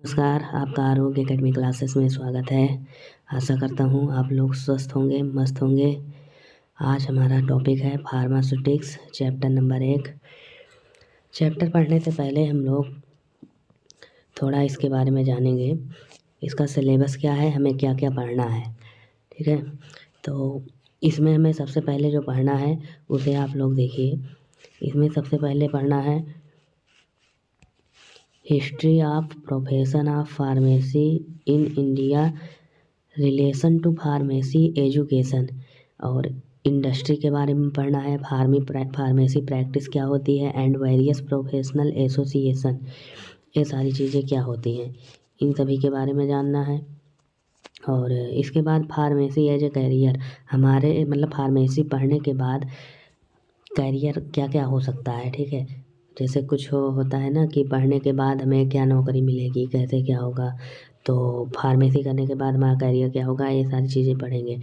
नमस्कार, आपका आरोग्य एकेडमी क्लासेस में स्वागत है। आशा करता हूँ आप लोग स्वस्थ होंगे, मस्त होंगे। आज हमारा टॉपिक है फार्मास्यूटिक्स, चैप्टर नंबर 1। चैप्टर पढ़ने से पहले हम लोग थोड़ा इसके बारे में जानेंगे। इसका सिलेबस क्या है, हमें क्या क्या पढ़ना है, ठीक है। तो इसमें हमें सबसे पहले जो पढ़ना है उसे आप लोग देखिए। इसमें सबसे पहले पढ़ना है history of profession of pharmacy in India, relation to pharmacy education, और इंडस्ट्री के बारे में पढ़ना है। फार्मेसी प्रैक्टिस क्या होती है एंड वेरियस प्रोफेशनल एसोसिएशन, ये सारी चीज़ें क्या होती हैं, इन सभी के बारे में जानना है। और इसके बाद फार्मेसी एज ए कैरियर, हमारे मतलब फार्मेसी पढ़ने के बाद कैरियर क्या क्या हो सकता है, ठीक है। जैसे कुछ होता है ना कि पढ़ने के बाद हमें क्या नौकरी मिलेगी, कैसे क्या होगा, तो फार्मेसी करने के बाद हमारा कैरियर क्या होगा, ये सारी चीज़ें पढ़ेंगे।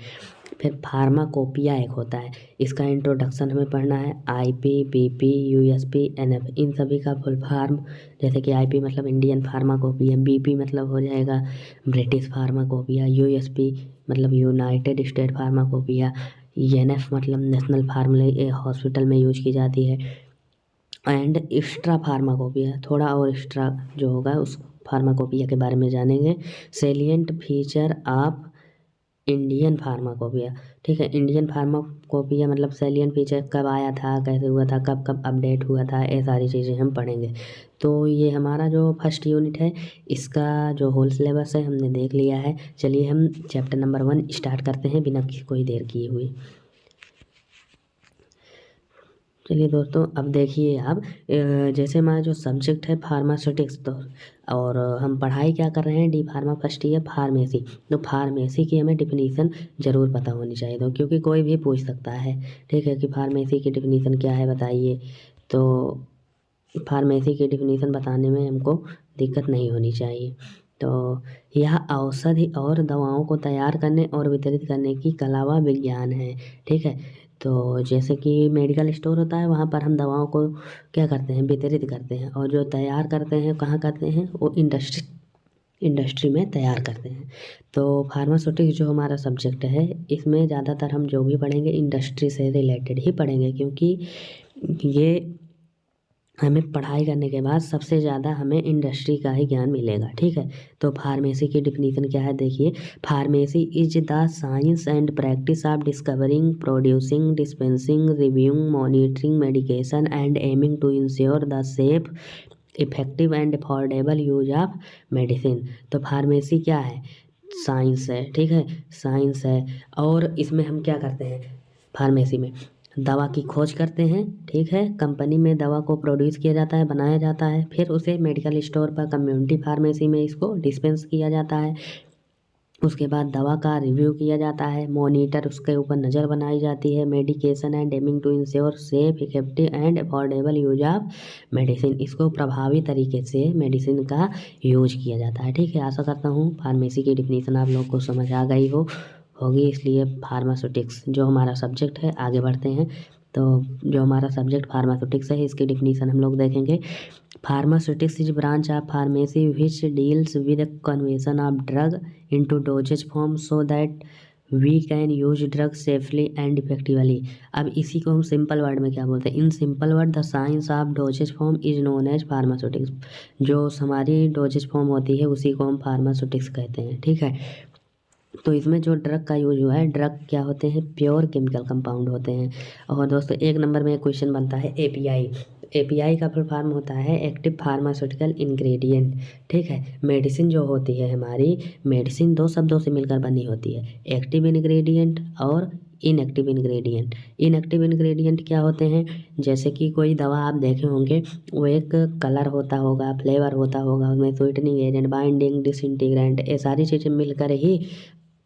फिर फार्माकोपिया एक होता है, इसका इंट्रोडक्शन हमें पढ़ना है। आईपी, बीपी, यूएसपी, एनएफ, इन सभी का फुल फॉर्म, जैसे कि आईपी मतलब इंडियन फार्माकोपिया, बीपी मतलब हो जाएगा ब्रिटिश फार्माकोपिया, यूएसपी मतलब यूनाइटेड स्टेट फार्माकोपिया, एनएफ मतलब नेशनल फार्मूले हॉस्पिटल में यूज की जाती है, एंड एक्स्ट्रा फार्माकोपिया, थोड़ा और एक्स्ट्रा जो होगा उस फार्माकोपिया के बारे में जानेंगे। Salient feature of Indian pharmacopoeia, ठीक है। इंडियन फार्माकोपिया मतलब सेलिएंट फीचर कब आया था, कैसे हुआ था, कब कब अपडेट हुआ था, ये सारी चीज़ें हम पढ़ेंगे। तो ये हमारा जो फर्स्ट यूनिट है, इसका जो होल सिलेबस है हमने देख लिया है। चलिए हम चैप्टर नंबर 1 स्टार्ट करते हैं बिना किसी कोई देर किए हुए। चलिए दोस्तों, अब देखिए आप, जैसे हमारा जो सब्जेक्ट है फार्मास्यूटिक्स, तो और हम पढ़ाई क्या कर रहे हैं, D pharma first year pharmacy. तो फार्मेसी की हमें डिफिनीसन ज़रूर पता होनी चाहिए, तो क्योंकि कोई भी पूछ सकता है, ठीक है, कि फार्मेसी की डिफिनीसन क्या है बताइए। तो फार्मेसी की डिफिनीसन बताने में हमको दिक्कत नहीं होनी चाहिए। तो यह औषधि और दवाओं को तैयार करने और वितरित करने की कला व विज्ञान है, ठीक है। तो जैसे कि मेडिकल स्टोर होता है, वहाँ पर हम दवाओं को क्या करते हैं, वितरित करते हैं, और जो तैयार करते हैं कहाँ करते हैं, वो इंडस्ट्री में तैयार करते हैं। तो फार्मास्यूटिक्स जो हमारा सब्जेक्ट है, इसमें ज़्यादातर हम जो भी पढ़ेंगे इंडस्ट्री से रिलेटेड ही पढ़ेंगे, क्योंकि ये हमें पढ़ाई करने के बाद सबसे ज़्यादा हमें इंडस्ट्री का ही ज्ञान मिलेगा, ठीक है। तो फार्मेसी की डिफिनीसन क्या है, देखिए। Pharmacy is the science and practice of discovering, producing, dispensing, reviewing, monitoring medication and aiming to ensure the safe, effective and affordable use of medicine. तो फार्मेसी क्या है, साइंस है, ठीक है, साइंस है। और इसमें हम क्या करते हैं, फार्मेसी में दवा की खोज करते हैं, ठीक है। कंपनी में दवा को प्रोड्यूस किया जाता है, बनाया जाता है, फिर उसे मेडिकल स्टोर पर कम्युनिटी फार्मेसी में इसको डिस्पेंस किया जाता है। उसके बाद दवा का रिव्यू किया जाता है, मॉनिटर उसके ऊपर नज़र बनाई जाती है, medication and aiming to ensure safe, effective and affordable use of medicine, इसको प्रभावी तरीके से मेडिसिन का यूज किया जाता है, ठीक है। आशा करता हूँ फार्मेसी की डिफिनीसन आप लोग को समझ आ गई होगी। इसलिए फार्मास्यूटिक्स जो हमारा सब्जेक्ट है, आगे बढ़ते हैं। तो जो हमारा सब्जेक्ट फार्मास्यूटिक्स है, इसकी डिफिनीसन हम लोग देखेंगे। Pharmaceutics is branch of pharmacy which deals with conversion of drug into dosage form so that we can use drug safely and effectively. अब इसी को हम सिंपल वर्ड में क्या बोलते हैं, in simple word the science of dosage form is known as pharmaceutics. जो हमारी डोजेज फॉर्म होती है उसी को हम फार्मास्यूटिक्स कहते हैं, ठीक है। तो इसमें जो ड्रग का यूज हुआ है, ड्रग क्या होते हैं, प्योर केमिकल कंपाउंड होते हैं। और दोस्तों एक नंबर में क्वेश्चन बनता है एपीआई। एपीआई का फुल फॉर्म होता है एक्टिव फार्मास्यूटिकल इंग्रेडिएंट, ठीक है। मेडिसिन जो होती है हमारी, मेडिसिन दो शब्दों से मिलकर बनी होती है, एक्टिव इंग्रेडिएंट और इनएक्टिव इंग्रेडिएंट। इनएक्टिव इंग्रेडिएंट क्या होते हैं, जैसे कि कोई दवा आप देखे होंगे, वो एक कलर होता होगा, फ्लेवर होता होगा, उसमें स्वीटनिंग एजेंट, बाइंडिंग, डिसइंटीग्रेंट, ये सारी चीज़ें मिलकर ही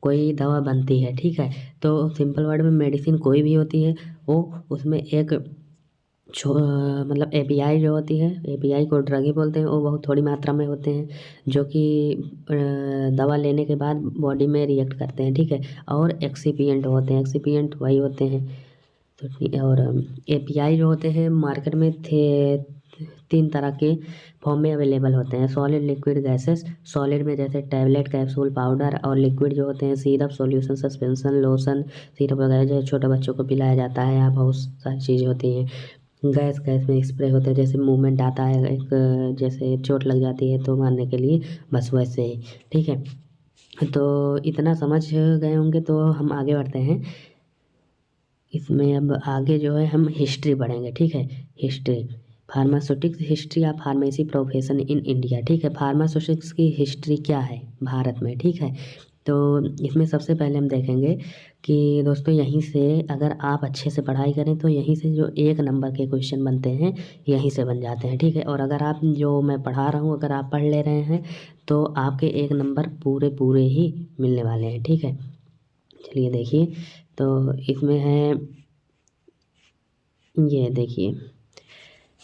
कोई दवा बनती है, ठीक है। तो सिंपल वर्ड में मेडिसिन कोई भी होती है, वो उसमें एक मतलब एपीआई जो होती है, एपीआई को ड्रग ही बोलते हैं, वो बहुत थोड़ी मात्रा में होते हैं, जो कि दवा लेने के बाद बॉडी में रिएक्ट करते हैं, ठीक है। और एक्सिपिएंट होते हैं, एक्सिपिएंट वही होते हैं। तो और एपीआई जो होते हैं मार्केट में थे 3 तरह के फॉर्म में अवेलेबल होते हैं, सॉलिड, लिक्विड, गैसेस। सॉलिड में जैसे टैबलेट, कैप्सूल, पाउडर, और लिक्विड जो होते हैं syrup, solution, suspension, lotion, syrup वगैरह जो छोटे बच्चों को पिलाया जाता है, यहाँ बहुत सारी चीज़ें होती हैं। गैस में स्प्रे होते हैं, जैसे मूवमेंट आता है एक, जैसे चोट लग जाती है तो मारने के लिए, बस वैसे ही। ठीक है, तो इतना समझ गए होंगे, तो हम आगे बढ़ते हैं। इसमें अब आगे जो है हम हिस्ट्री पढ़ेंगे। ठीक है, history, pharmaceutics history of pharmacy profession in India. ठीक है, फार्मास्यूटिक्स की हिस्ट्री क्या है भारत में। ठीक है, तो इसमें सबसे पहले हम देखेंगे कि दोस्तों यहीं से अगर आप अच्छे से पढ़ाई करें तो यहीं से जो 1 नंबर के क्वेश्चन बनते हैं यहीं से बन जाते हैं। ठीक है, और अगर आप जो मैं पढ़ा रहा हूँ अगर आप पढ़ ले रहे हैं तो आपके 1 नंबर पूरे ही मिलने वाले हैं। ठीक है, चलिए देखिए, तो इसमें है, ये देखिए,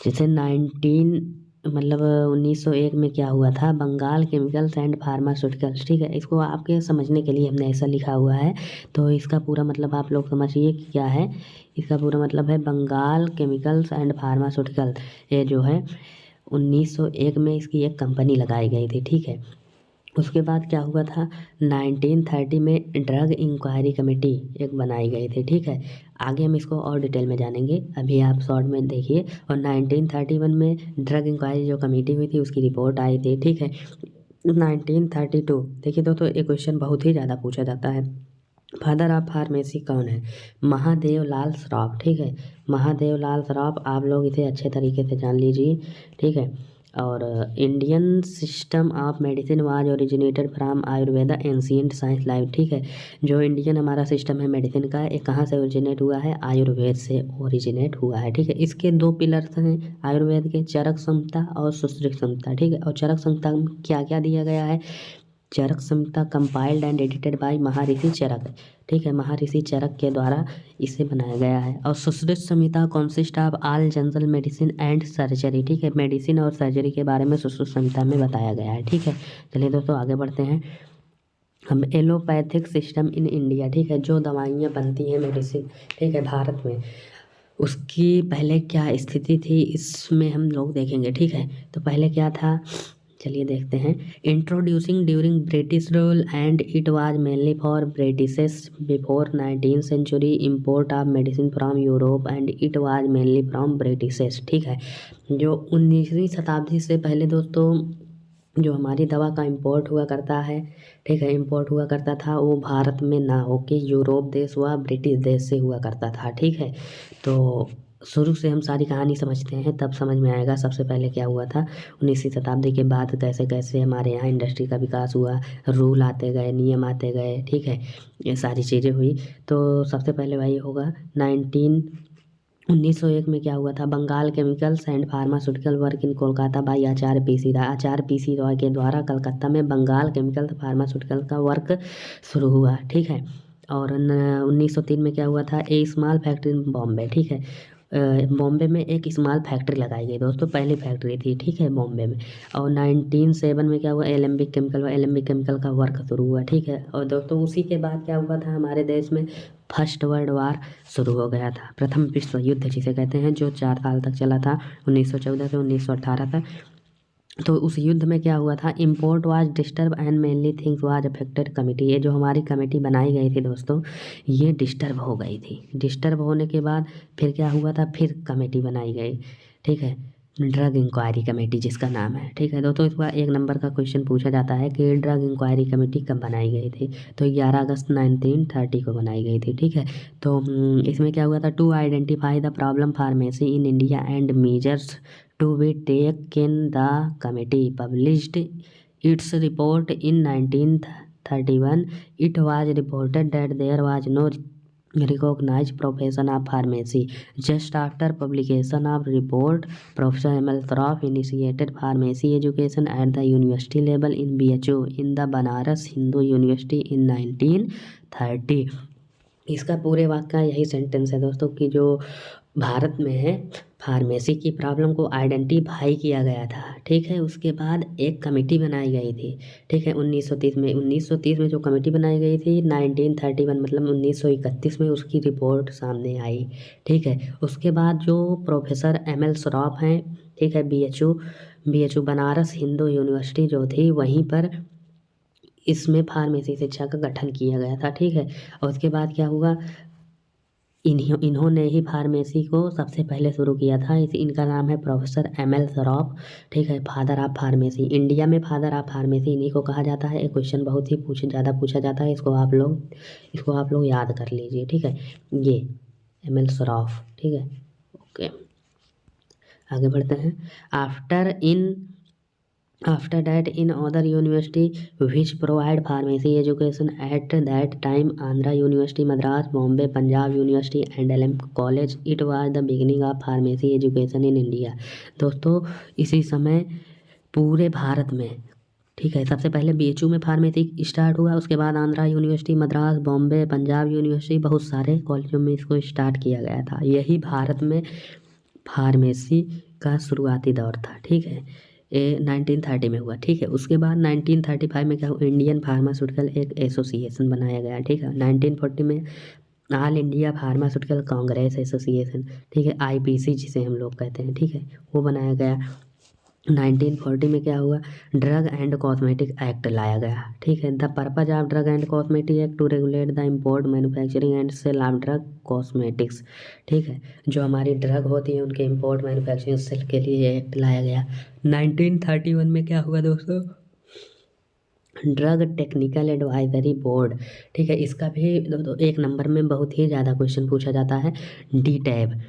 जैसे 1901 में क्या हुआ था, बंगाल केमिकल्स एंड फार्मास्यूटिकल्स। ठीक है, इसको आपके समझने के लिए हमने ऐसा लिखा हुआ है, तो इसका पूरा मतलब आप लोग समझिए कि क्या है। इसका पूरा मतलब है बंगाल केमिकल्स एंड फार्मास्यूटिकल, ये जो है 1901 में इसकी एक कंपनी लगाई गई थी। ठीक है, उसके बाद क्या हुआ था, 1930 में ड्रग इंक्वायरी कमेटी एक बनाई गई थी। ठीक है, आगे हम इसको और डिटेल में जानेंगे, अभी आप शॉर्ट में देखिए। और 1931 में ड्रग इंक्वायरी जो कमेटी हुई थी उसकी रिपोर्ट आई थी। ठीक है, 1932 देखिए दोस्तों, एक क्वेश्चन बहुत ही ज़्यादा पूछा जाता है, फादर ऑफ फार्मेसी कौन है, महादेव लाल श्रॉफ। ठीक है, महादेव लाल श्रॉफ, आप लोग इसे अच्छे तरीके से जान लीजिए। ठीक है, और Indian system of medicine was originated from Ayurveda ancient science life. ठीक है, जो इंडियन हमारा सिस्टम है मेडिसिन का, ये कहाँ से ओरिजिनेट हुआ है, आयुर्वेद से ओरिजिनेट हुआ है। ठीक है, इसके 2 पिलर्स हैं आयुर्वेद के, चरक संहिता और सुश्रुत संहिता। ठीक है, और चरक संहिता में क्या क्या दिया गया है, चरक संहिता कंपाइल्ड एंड एडिटेड बाय महर्षि चरक। ठीक है, महर्षि चरक के द्वारा इसे बनाया गया है। और Sushruta Samhita consist of all general medicine and surgery. ठीक है, मेडिसिन और सर्जरी के बारे में सुश्रुत संहिता में बताया गया है। ठीक है, चलिए दोस्तों आगे बढ़ते हैं हम, एलोपैथिक सिस्टम इन इंडिया। ठीक है, जो दवाइयाँ बनती हैं मेडिसिन, ठीक है, भारत में, उसकी पहले क्या स्थिति थी इसमें हम लोग देखेंगे। ठीक है, तो पहले क्या था, चलिए देखते हैं। Introducing during British rule and it was mainly for Britishes before 19th century, import of medicine from Europe and it was mainly from Britishes. ठीक है, जो 19वीं शताब्दी से पहले दोस्तों जो हमारी दवा का इम्पोर्ट हुआ करता है, ठीक है, इम्पोर्ट हुआ करता था, वो भारत में ना होके यूरोप देश व ब्रिटिश देश से हुआ करता था। ठीक है, तो शुरू से हम सारी कहानी समझते हैं तब समझ में आएगा। सबसे पहले क्या हुआ था, 19वीं शताब्दी के बाद कैसे कैसे हमारे यहाँ इंडस्ट्री का विकास हुआ, रूल आते गए, नियम आते गए। ठीक है, ये सारी चीज़ें हुई। तो सबसे पहले वही होगा 1901 में क्या हुआ था, Bengal chemicals and pharmaceutical work in Kolkata by Acharya PC Roy. Acharya PC Roy के द्वारा कलकत्ता में बंगाल केमिकल फार्मास्यूटिकल का वर्क शुरू हुआ। ठीक है, और 1903 में क्या हुआ था, ए स्मॉल फैक्ट्री इन बॉम्बे। ठीक है, बॉम्बे में एक स्मॉल फैक्ट्री लगाई गई दोस्तों, पहली फैक्ट्री थी। ठीक है, बॉम्बे में। और 1907 में क्या हुआ, एलेम्बिक केमिकल का वर्क शुरू हुआ। ठीक है, और दोस्तों उसी के बाद क्या हुआ था, हमारे देश में फर्स्ट वर्ल्ड वार शुरू हो गया था, प्रथम विश्व युद्ध जिसे कहते हैं, जो 4 साल तक चला था, 1914 से 1918 तक। तो उस युद्ध में क्या हुआ था, import was disturb and mainly things was affected committee. ये जो हमारी कमेटी बनाई गई थी दोस्तों, ये डिस्टर्ब हो गई थी। डिस्टर्ब होने के बाद फिर क्या हुआ था, फिर कमेटी बनाई गई। ठीक है, ड्रग इंक्वायरी कमेटी जिसका नाम है। ठीक है दोस्तों, इसका 1 नंबर का क्वेश्चन पूछा जाता है कि ड्रग इंक्वायरी कमेटी कब बनाई गई थी, तो 11 अगस्त 1930 को बनाई गई थी। ठीक है, तो इसमें क्या हुआ था, to identify the problem pharmacy in India and measures to be taken, the committee published its report in 1931. It was reported that there was no recognized profession of pharmacy. Just after publication of report, Professor M.L. Shroff initiated pharmacy education at the university level in BHU in the Banaras Hindu University in 1930। इसका पूरे वाक्य का यही sentence है दोस्तों कि जो भारत में है फार्मेसी की प्रॉब्लम को आइडेंटिफाई किया गया था। ठीक है, उसके बाद एक कमेटी बनाई गई थी। ठीक है, 1930 में जो कमेटी बनाई गई थी, 1931 मतलब 1931 में उसकी रिपोर्ट सामने आई। ठीक है, उसके बाद जो प्रोफेसर M.L. श्रॉफ हैं, ठीक है। BHU बनारस हिंदू यूनिवर्सिटी जो थी वहीं पर इसमें फार्मेसी शिक्षा का गठन किया गया था, ठीक है। और उसके बाद क्या हुआ, इन्होंने ही फार्मेसी को सबसे पहले शुरू किया था। इनका नाम है प्रोफेसर ML सराफ, ठीक है। फादर ऑफ फार्मेसी, इंडिया में फादर ऑफ फार्मेसी इन्हीं को कहा जाता है। एक क्वेश्चन बहुत ही ज़्यादा पूछा जाता है, इसको आप लोग याद कर लीजिए, ठीक है। ये ML सराफ, ठीक है। ओके, आगे बढ़ते हैं। After that, in other university which provide pharmacy education at that time, Andhra University, Madras, Bombay, Punjab University and LM College, it was the beginning of pharmacy education in India। दोस्तों इसी समय पूरे भारत में, ठीक है, सबसे पहले BHU में फार्मेसी स्टार्ट हुआ, उसके बाद आंध्रा यूनिवर्सिटी, मद्रास, बॉम्बे, पंजाब यूनिवर्सिटी, बहुत सारे कॉलेजों में इसको स्टार्ट किया गया था। यही भारत में फार्मेसी का शुरुआती दौर था, ठीक है। 1930 में हुआ, ठीक है। उसके बाद 1935 में क्या हुआ, इंडियन फार्मास्यूटिकल एक एसोसिएशन बनाया गया, ठीक है। 1940 में all India pharmaceutical Congress association, ठीक है, IPC जिसे हम लोग कहते हैं, ठीक है, वो बनाया गया। 1940 में क्या हुआ, ड्रग एंड कॉस्मेटिक एक्ट लाया गया, ठीक है। The purpose of drug and cosmetic act to regulate the import, manufacturing and sale of drug cosmetics, ठीक है। जो हमारी ड्रग होती है उनके इम्पोर्ट, मैन्युफैक्चरिंग, सेल के लिए एक्ट लाया गया। 1931 में क्या हुआ दोस्तों, ड्रग टेक्निकल एडवाइजरी बोर्ड, ठीक है। इसका भी दोस्तों 1 नंबर में बहुत ही ज़्यादा क्वेश्चन पूछा जाता है, DTAB,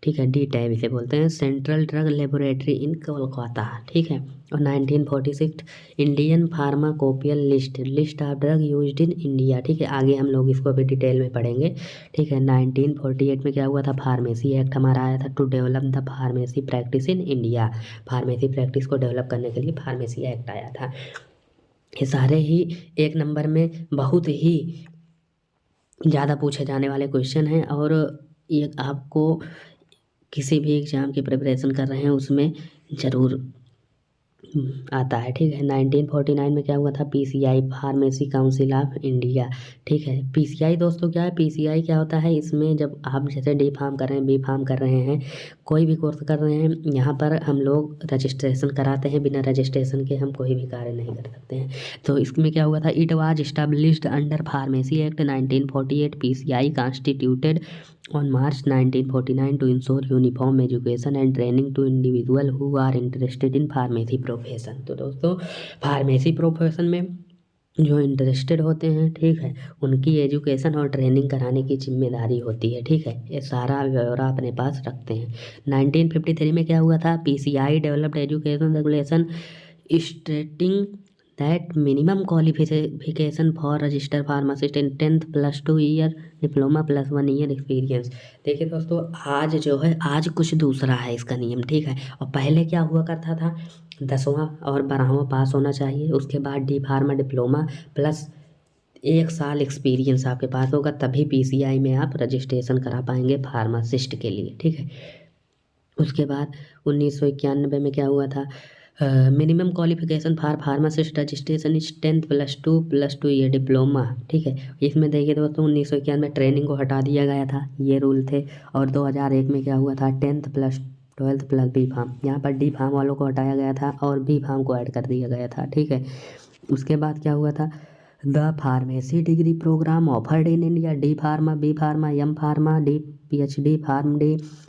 ठीक है। DTAB इसे बोलते हैं, central drug laboratory in Kolkata, ठीक है। और 1946 Indian pharmacopoeial list of drug used in India, ठीक है। आगे हम लोग इसको अभी डिटेल में पढ़ेंगे, ठीक है। 1948 में क्या हुआ था, फार्मेसी एक्ट हमारा आया था, to develop the pharmacy practice in India. Pharmacy practice को डेवलप करने के लिए फार्मेसी एक्ट आया था। ये सारे ही 1 नंबर में बहुत ही ज़्यादा पूछे जाने वाले क्वेश्चन हैं, और ये आपको किसी भी एग्ज़ाम की प्रिपरेशन कर रहे हैं उसमें ज़रूर आता है, ठीक है। 1949 में क्या हुआ था, PCI pharmacy council of India, ठीक है। PCI दोस्तों क्या है, PCI क्या होता है, इसमें जब आप जैसे D फार्म कर रहे हैं, B फार्म कर रहे हैं, कोई भी कोर्स कर रहे हैं, यहाँ पर हम लोग रजिस्ट्रेशन कराते हैं। बिना रजिस्ट्रेशन के हम कोई भी कार्य नहीं कर सकते हैं। तो इसमें क्या हुआ था, it was established under pharmacy act 1948। PCI constituted on March 1949 to ensure uniform education and training to individual who are interested in pharmacy profession। तो दोस्तों फार्मेसी प्रोफेशन में जो इंटरेस्टेड होते हैं, ठीक है, उनकी एजुकेशन और ट्रेनिंग कराने की जिम्मेदारी होती है, ठीक है। ये सारा ब्यौरा अपने पास रखते हैं। 1953 में क्या हुआ था, PCI developed education regulation stating that minimum qualification for register pharmacist in 10th +2 year diploma +1 year experience. देखिए दोस्तों आज जो है, आज कुछ दूसरा है इसका नियम, ठीक है। और पहले क्या हुआ करता था, 10वां और 12वां पास होना चाहिए, उसके बाद D फार्मा डिप्लोमा प्लस 1 साल एक्सपीरियंस आपके पास होगा, तभी PCI में आप रजिस्ट्रेशन करा पाएंगे फार्मासिस्ट के लिए, ठीक है। उसके बाद 1991 में क्या हुआ था, minimum qualification for pharmacist registration is 10th +2 year diploma, ठीक है। इसमें देखिए दोस्तों 1991 में ट्रेनिंग को हटा दिया गया था, ये रूल थे। और 2001 में क्या हुआ था, 10th +12 + B फार्म, यहाँ पर D फार्म वालों को हटाया गया था और B फार्म को ऐड कर दिया गया था, ठीक है। उसके बाद क्या हुआ था, the pharmacy degree programme offered in India, D pharma, B pharma, M pharma, D PhD, pharm D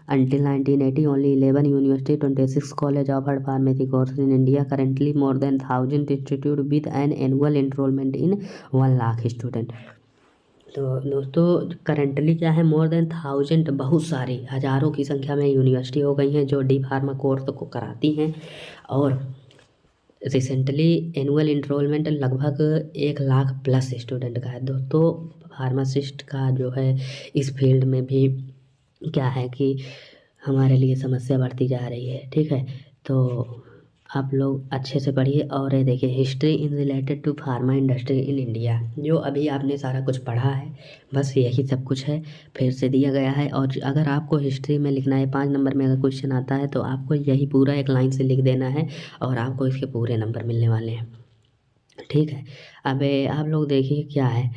until 1980 only 11 university 26 college offered pharmacy courses in India। Currently more than 1000 institute with an annual enrollment in 1 lakh student। तो दोस्तों currently क्या है, more than 1000, बहुत सारी हज़ारों की संख्या में यूनिवर्सिटी हो गई हैं जो D फार्मा कोर्स को कराती हैं। और रिसेंटली एनुअल इनरोलमेंट लगभग 1 लाख प्लस स्टूडेंट का है। दोस्तों फार्मासिस्ट का जो है इस फील्ड में भी क्या है कि हमारे लिए समस्या बढ़ती जा रही है, ठीक है। तो आप लोग अच्छे से पढ़िए। और ये देखिए history in related to pharma industry in India, जो अभी आपने सारा कुछ पढ़ा है, बस यही सब कुछ है, फिर से दिया गया है। और अगर आपको हिस्ट्री में लिखना है, 5 नंबर में अगर क्वेश्चन आता है तो आपको यही पूरा एक लाइन से लिख देना है और आपको इसके पूरे नंबर मिलने वाले हैं, ठीक है। अब आप लोग देखिए क्या है,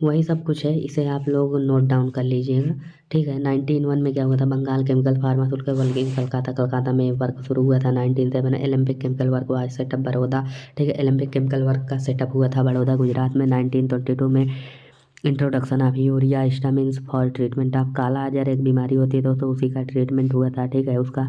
वही सब कुछ है, इसे आप लोग नोट डाउन कर लीजिएगा, ठीक है। 1901 में क्या हुआ था, Bengal chemical pharmaceutical working Calcutta में वर्क शुरू हुआ था। 1907 एलम्पिक केमिकल वर्क हुआ सेटअप बड़ौदा, ठीक है। एलम्पिक केमिकल वर्क का सेटअप हुआ था बड़ौदा गुजरात में। 1922 में introduction of urea stibamine for treatment of kala azar एक बीमारी होती है तो उसी का ट्रीटमेंट हुआ था, ठीक है उसका।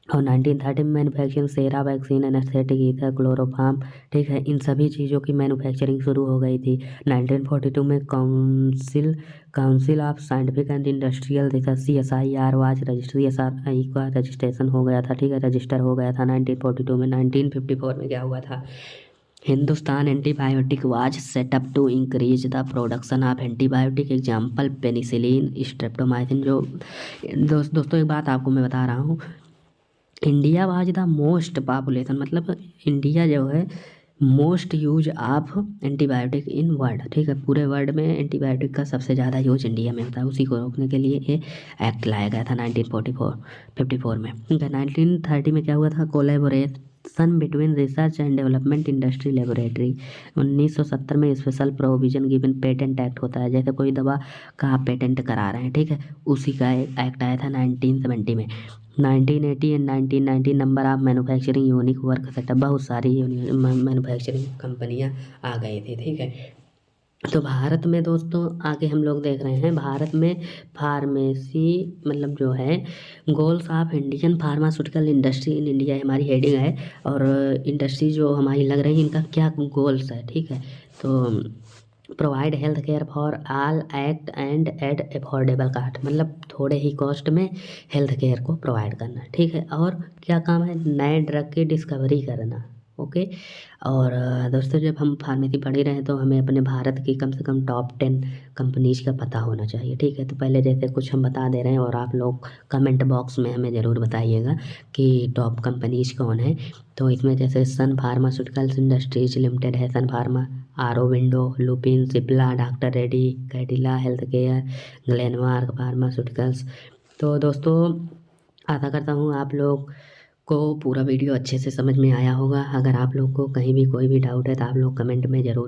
और 1930 में मैन्युफैक्चरिंग सेरा वैक्सीन एनेस्थेटिक ईथर क्लोरोफार्म, ठीक है, इन सभी चीज़ों की मैन्युफैक्चरिंग शुरू हो गई थी। 1942 में council of scientific and industrial research CSIR was register, CSIR का रजिस्ट्रेशन हो गया था, ठीक है, रजिस्टर हो गया था 1942 में। 1954 में क्या हुआ था, Hindustan antibiotic was set up to increase the production of antibiotic example penicillin streptomycin. जो दोस्तों एक बात आपको मैं बता रहा हूँ, India was the most population, मतलब इंडिया जो है most use of antibiotic in world, ठीक है, पूरे वर्ल्ड में एंटीबायोटिक का सबसे ज़्यादा यूज इंडिया में होता है। उसी को रोकने के लिए ये एक्ट लाया गया था 1954 में, ठीक है। 1930 में क्या हुआ था, collaboration between research and development industry laboratory. 1970 में special provision given patent act होता है, जैसे कोई दवा का आप पेटेंट करा रहे हैं, ठीक है, उसी का एक्ट आया था 1970 में। 1980 and 1990 number of manufacturing unique work setup, बहुत सारी मैन्युफैक्चरिंग कंपनियां आ गई थी, ठीक है। तो भारत में दोस्तों आगे हम लोग देख रहे हैं, भारत में फार्मेसी मतलब जो है goals of Indian pharmaceutical industry in India हमारी हेडिंग है, और इंडस्ट्री जो हमारी लग रही है इनका क्या गोल्स है, ठीक है। तो provide health care for all act and at affordable cost, मतलब थोड़े ही कॉस्ट में हेल्थ केयर को प्रोवाइड करना, ठीक है। और क्या काम है, नए ड्रग की डिस्कवरी करना, ओके। और दोस्तों जब हम फार्मेसी पढ़ ही रहे हैं तो हमें अपने भारत की कम से कम टॉप 10 कंपनीज का पता होना चाहिए, ठीक है। तो पहले जैसे कुछ हम बता दे रहे हैं और आप लोग कमेंट बॉक्स में हमें ज़रूर बताइएगा कि टॉप कंपनीज कौन है। तो इसमें जैसे सन फार्मास्यूटिकल्स इंडस्ट्रीज लिमिटेड है, Sun Pharma, Aurobindo, Lupin, Cipla, doctor Reddy, Cadila health care, Glenmark pharmaceuticals. तो दोस्तों आशा करता हूँ आप लोग को पूरा वीडियो अच्छे से समझ में आया होगा। अगर आप लोग को कहीं भी कोई भी डाउट है तो आप लोग कमेंट में ज़रूर